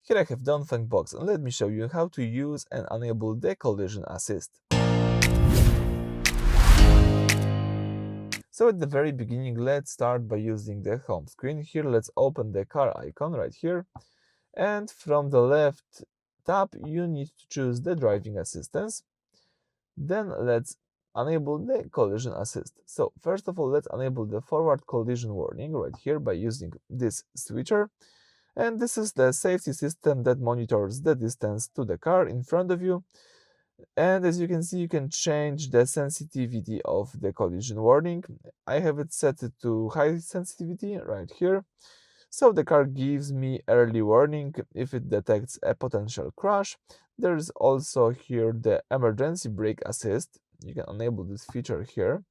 Here I have Dongfeng Box, and let me show you how to use and enable the collision assist. So at the very beginning, let's start by using the home screen. Here let's open the car icon right here, and from the left tab you need to choose the driving assistance. Then let's enable the collision assist. So first of all, let's enable the forward collision warning right here by using this switcher. And this is the safety system that monitors the distance to the car in front of you. And as you can see, you can change the sensitivity of the collision warning. I have it set to high sensitivity right here. So the car gives me early warning if it detects a potential crash. There is also here the emergency brake assist. You can enable this feature here,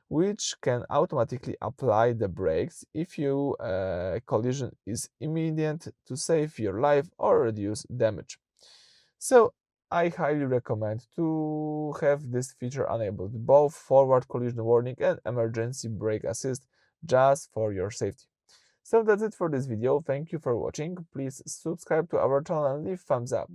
which can automatically apply the brakes if your collision is imminent to save your life or reduce damage. So I highly recommend to have this feature enabled, both forward collision warning and emergency brake assist, just for your safety. So that's it for this video. Thank you for watching. Please subscribe to our channel and leave thumbs up.